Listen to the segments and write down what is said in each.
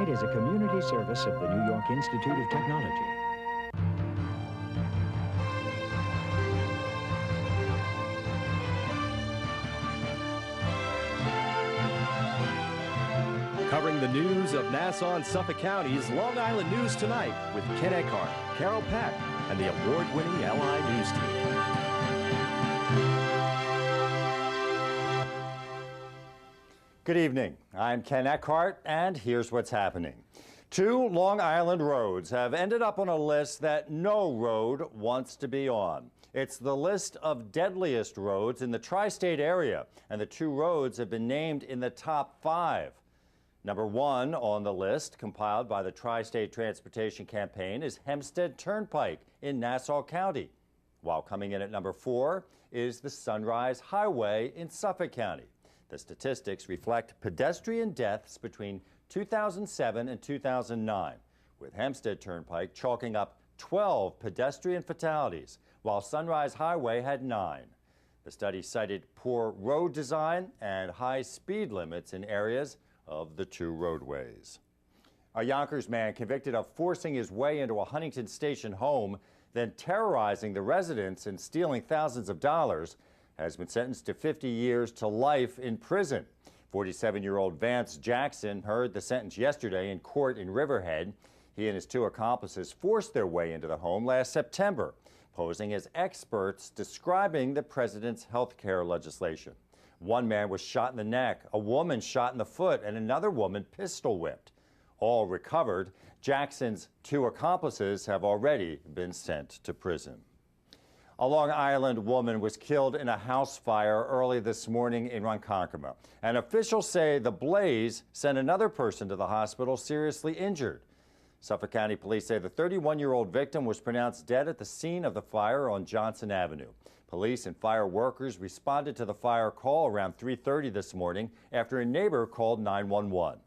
NYIT is a community service of the New York Institute of Technology. Covering the news of Nassau and Suffolk Counties, Long Island News Tonight with Ken Eckhart, Carol Peck, and the award-winning LI News team. Good evening. I'm Ken Eckhart, and here's what's happening. 2 Long Island roads have ended up on a list that no road wants to be on. It's the list of deadliest roads in the tri-state area, and the 2 roads have been named in the top 5. Number 1 on the list, compiled by the Tri-State Transportation Campaign, is Hempstead Turnpike in Nassau County, while coming in at number 4 is the Sunrise Highway in Suffolk County. The statistics reflect pedestrian deaths between 2007 and 2009, with Hempstead Turnpike chalking up 12 pedestrian fatalities, while Sunrise Highway had 9. The study cited poor road design and high speed limits in areas of the 2 roadways. A Yonkers man convicted of forcing his way into a Huntington Station home, then terrorizing the residents and stealing thousands of dollars, has been sentenced to 50 years to life in prison. 47-year-old Vance Jackson heard the sentence yesterday in court in Riverhead. He and his 2 accomplices forced their way into the home last September, posing as experts describing the president's health care legislation. One man was shot in the neck, a woman shot in the foot, and another woman pistol whipped. All recovered. Jackson's 2 accomplices have already been sent to prison. A Long Island woman was killed in a house fire early this morning in Ronkonkoma, and officials say the blaze sent another person to the hospital seriously injured. Suffolk County Police say the 31-year-old victim was pronounced dead at the scene of the fire on Johnson Avenue. Police and fire workers responded to the fire call around 3:30 this morning after a neighbor called 911.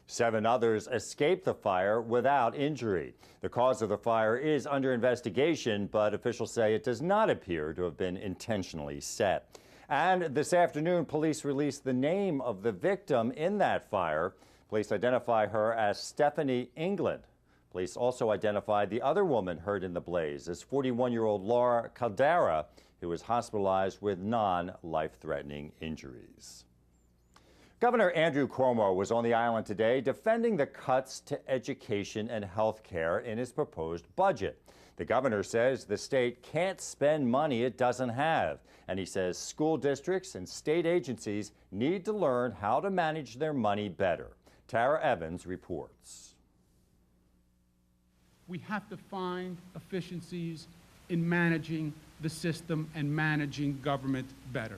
7 others escaped the fire without injury. The cause of the fire is under investigation, but officials say it does not appear to have been intentionally set. And this afternoon, police released the name of the victim in that fire. Police identify her as Stephanie England. Police also identified the other woman hurt in the blaze as 41-year-old Laura Caldera, who was hospitalized with non-life-threatening injuries. Governor Andrew Cuomo was on the island today defending the cuts to education and health care in his proposed budget. The governor says the state can't spend money it doesn't have, and he says school districts and state agencies need to learn how to manage their money better. Tara Evans reports. We have to find efficiencies in managing the system and managing government better.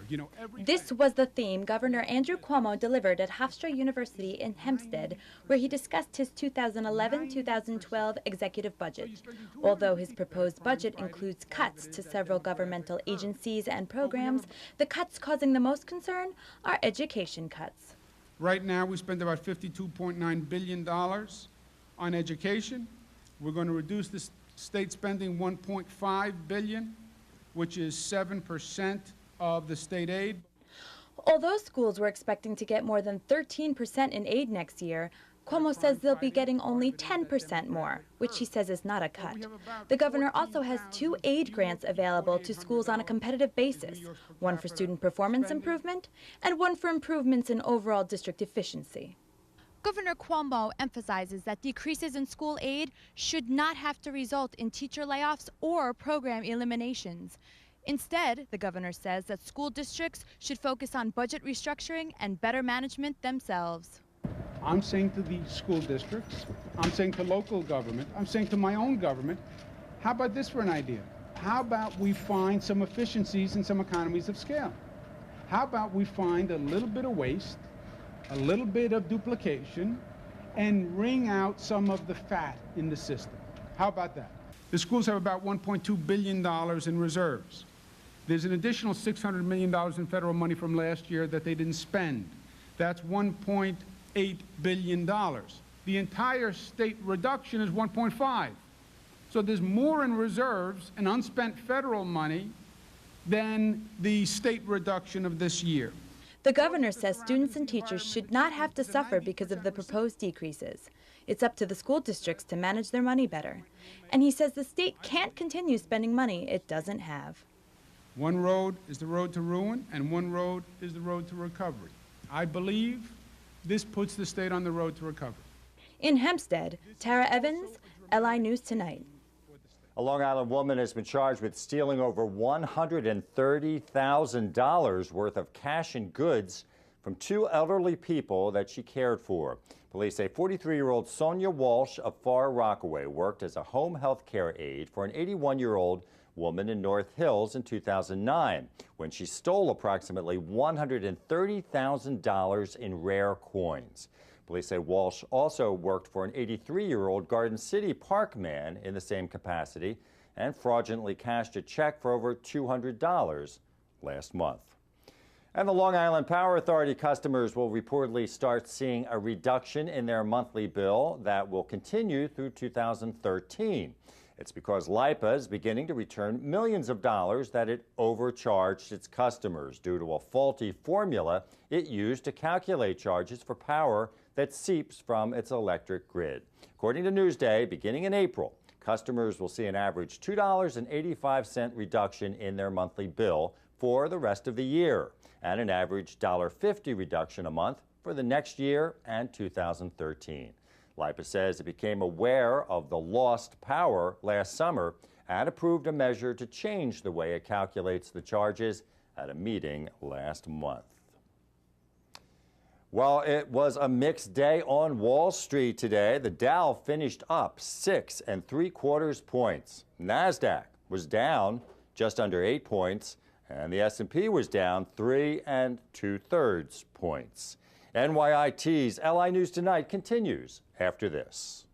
This was the theme Governor Andrew Cuomo delivered at Hofstra University in Hempstead, where he discussed his 2011-2012 executive budget. Although his proposed budget includes cuts to several governmental agencies and programs, the cuts causing the most concern are education cuts. Right now, we spend about $52.9 billion on education. We're going to reduce the state spending $1.5 billion, which is 7% of the state aid. Although schools were expecting to get more than 13% in aid next year, Cuomo says they'll be getting only 10% more, which he says is not a cut. The governor also has 2 aid grants available to schools on a competitive basis, one for student performance improvement and one for improvements in overall district efficiency. Governor Cuomo emphasizes that decreases in school aid should not have to result in teacher layoffs or program eliminations. Instead, the governor says that school districts should focus on budget restructuring and better management themselves. I'm saying to the school districts, I'm saying to local government, I'm saying to my own government, how about this for an idea? How about we find some efficiencies and some economies of scale? How about we find a little bit of waste, a little bit of duplication, and wring out some of the fat in the system? How about that? The schools have about $1.2 billion in reserves. There's an additional $600 million in federal money from last year that they didn't spend. That's $1.8 billion. The entire state reduction is 1.5. So there's more in reserves and unspent federal money than the state reduction of this year. The governor says students and teachers should not have to suffer because of the proposed decreases. It's up to the school districts to manage their money better. And he says the state can't continue spending money it doesn't have. One road is the road to ruin, and one road is the road to recovery. I believe this puts the state on the road to recovery. In Hempstead, Tara Evans, LI News Tonight. A Long Island woman has been charged with stealing over $130,000 worth of cash and goods from two elderly people that she cared for. Police say 43-year-old Sonia Walsh of Far Rockaway worked as a home health care aide for an 81-year-old woman in North Hills in 2009 when she stole approximately $130,000 in rare coins. Police say Walsh also worked for an 83-year-old Garden City Park man in the same capacity and fraudulently cashed a check for over $200 last month. And the Long Island Power Authority customers will reportedly start seeing a reduction in their monthly bill that will continue through 2013. It's because LIPA is beginning to return millions of dollars that it overcharged its customers due to a faulty formula it used to calculate charges for power that seeps from its electric grid. According to Newsday, beginning in April, customers will see an average $2.85 reduction in their monthly bill for the rest of the year, and an average $1.50 reduction a month for the next year and 2013. LIPA says it became aware of the lost power last summer and approved a measure to change the way it calculates the charges at a meeting last month. Well, it was a mixed day on Wall Street today. The Dow finished up 6 3/4 points. NASDAQ was down just under 8 points, and the S&P was down 3 2/3 points. NYIT's LI News Tonight continues after this.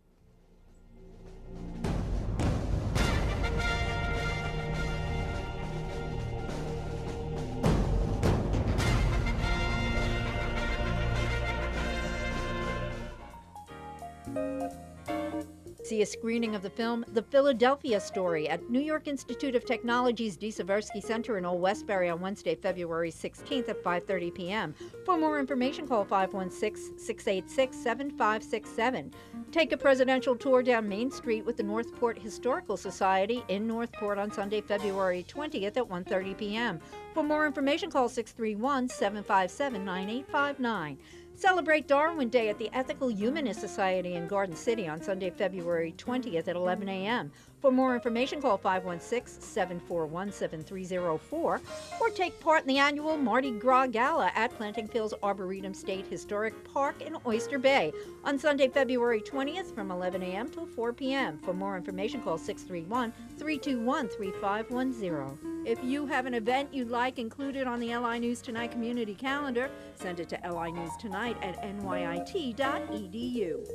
See a screening of the film The Philadelphia Story at New York Institute of Technology's D. Seversky Center in Old Westbury on Wednesday, February 16th at 5:30 p.m. For more information, call 516-686-7567. Take a presidential tour down Main Street with the Northport Historical Society in Northport on Sunday, February 20th at 1:30 p.m. For more information, call 631-757-9859. Celebrate Darwin Day at the Ethical Humanist Society in Garden City on Sunday, February 20th at 11 a.m. For more information, call 516-741-7304 or take part in the annual Mardi Gras Gala at Planting Fields Arboretum State Historic Park in Oyster Bay on Sunday, February 20th from 11 a.m. till 4 p.m. For more information, call 631-321-3510. If you have an event you'd like included on the LI News Tonight community calendar, send it to linewstonight@nyit.edu.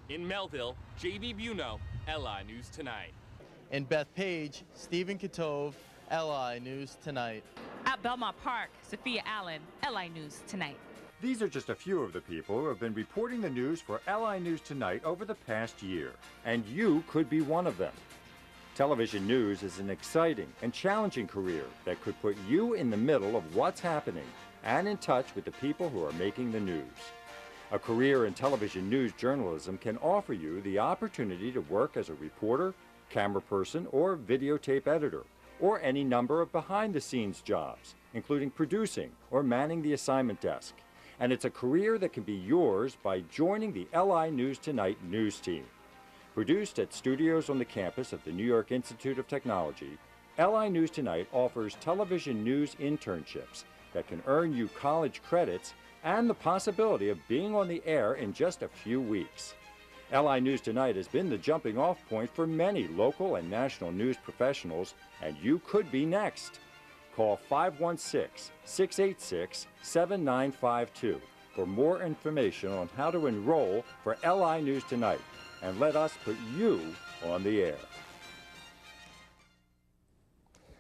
In Melville, J.B. Buno, LI News Tonight. In Bethpage, Stephen Katove, LI News Tonight. At Belmont Park, Sophia Allen, LI News Tonight. These are just a few of the people who have been reporting the news for LI News Tonight over the past year, and you could be one of them. Television news is an exciting and challenging career that could put you in the middle of what's happening and in touch with the people who are making the news. A career in television news journalism can offer you the opportunity to work as a reporter, camera person, or videotape editor, or any number of behind-the-scenes jobs, including producing or manning the assignment desk. And it's a career that can be yours by joining the LI News Tonight news team. Produced at studios on the campus of the New York Institute of Technology, LI News Tonight offers television news internships that can earn you college credits and the possibility of being on the air in just a few weeks. LI News Tonight has been the jumping-off point for many local and national news professionals, and you could be next. Call 516-686-7952 for more information on how to enroll for LI News Tonight, and let us put you on the air.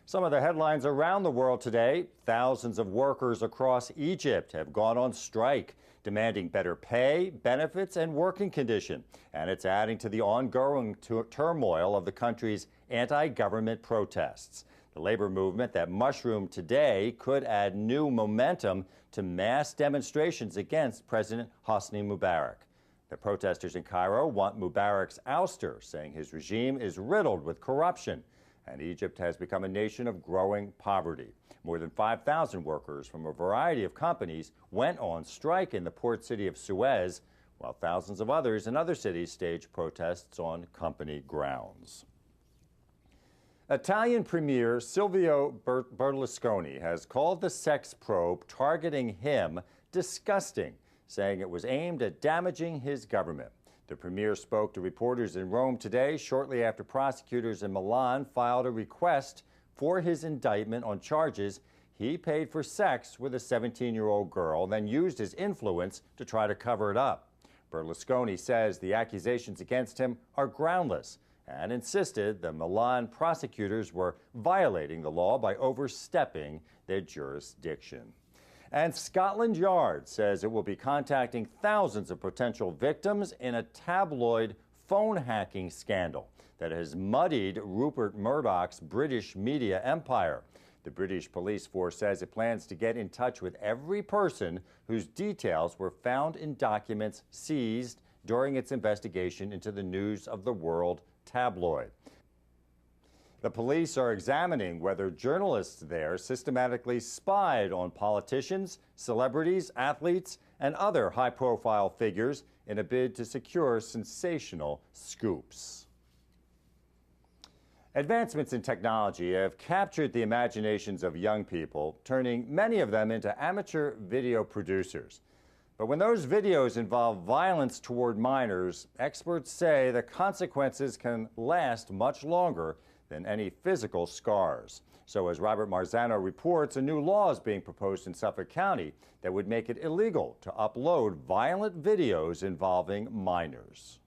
Some of the headlines around the world today: thousands of workers across Egypt have gone on strike, demanding better pay, benefits, and working conditions. And it's adding to the ongoing turmoil of the country's anti-government protests. The labor movement that mushroomed today could add new momentum to mass demonstrations against President Hosni Mubarak. The protesters in Cairo want Mubarak's ouster, saying his regime is riddled with corruption, and Egypt has become a nation of growing poverty. More than 5,000 workers from a variety of companies went on strike in the port city of Suez, while thousands of others in other cities staged protests on company grounds. Italian Premier Silvio Berlusconi has called the sex probe targeting him disgusting, saying it was aimed at damaging his government. The premier spoke to reporters in Rome today, shortly after prosecutors in Milan filed a request for his indictment on charges he paid for sex with a 17-year-old girl, then used his influence to try to cover it up. Berlusconi says the accusations against him are groundless and insisted the Milan prosecutors were violating the law by overstepping their jurisdiction. And Scotland Yard says it will be contacting thousands of potential victims in a tabloid phone hacking scandal that has muddied Rupert Murdoch's British media empire. The British police force says it plans to get in touch with every person whose details were found in documents seized during its investigation into the News of the World tabloid. The police are examining whether journalists there systematically spied on politicians, celebrities, athletes, and other high-profile figures in a bid to secure sensational scoops. Advancements in technology have captured the imaginations of young people, turning many of them into amateur video producers. But when those videos involve violence toward minors, experts say the consequences can last much longer than any physical scars. So as Robert Marzano reports, a new law is being proposed in Suffolk County that would make it illegal to upload violent videos involving minors.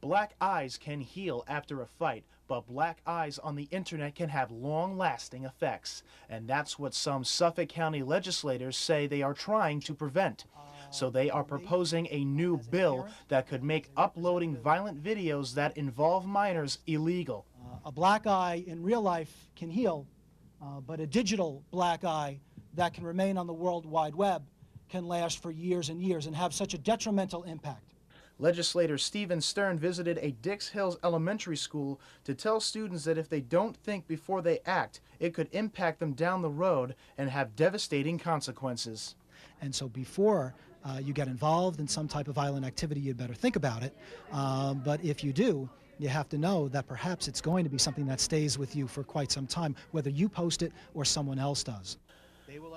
Black eyes can heal after a fight, but black eyes on the internet can have long-lasting effects. And that's what some Suffolk County legislators say they are trying to prevent. So they are proposing a new bill that could make uploading violent videos that involve minors illegal. A black eye in real life can heal, but a digital black eye that can remain on the World Wide Web can last for years and years and have such a detrimental impact. Legislator Stephen Stern visited a Dix Hills elementary school to tell students that if they don't think before they act, it could impact them down the road and have devastating consequences. And so before you get involved in some type of violent activity, you'd better think about it. But if you do, you have to know that perhaps it's going to be something that stays with you for quite some time, whether you post it or someone else does.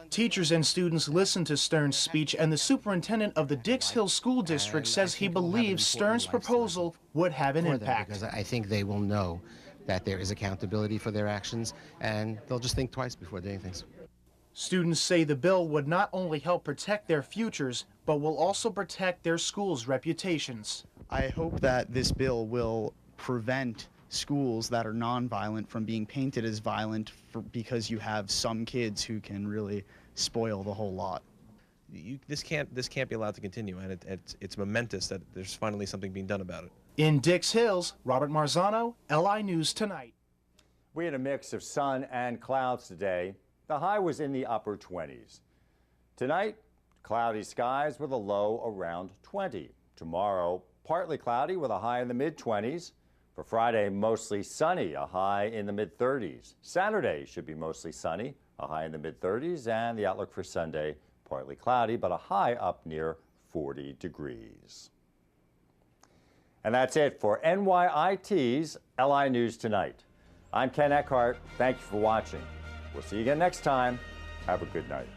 Teachers and students listened to Stern's speech, and the superintendent of the Dix Hills School District says he believes Stern's proposal would have an impact. Because I think they will know that there is accountability for their actions, and they'll just think twice before doing things. Students say the bill would not only help protect their futures, but will also protect their schools' reputations. I hope that this bill will prevent schools that are nonviolent from being painted as violent because you have some kids who can really spoil the whole lot. This can't be allowed to continue, and it's momentous that there's finally something being done about it. In Dix Hills, Robert Marzano, LI News Tonight. We had a mix of sun and clouds today. The high was in the upper 20s. Tonight, cloudy skies with a low around 20. Tomorrow, partly cloudy with a high in the mid-20s. For Friday, mostly sunny, a high in the mid-30s. Saturday should be mostly sunny, a high in the mid-30s. And the outlook for Sunday, partly cloudy, but a high up near 40 degrees. And that's it for NYIT's LI News Tonight. I'm Ken Eckhart. Thank you for watching. We'll see you again next time. Have a good night.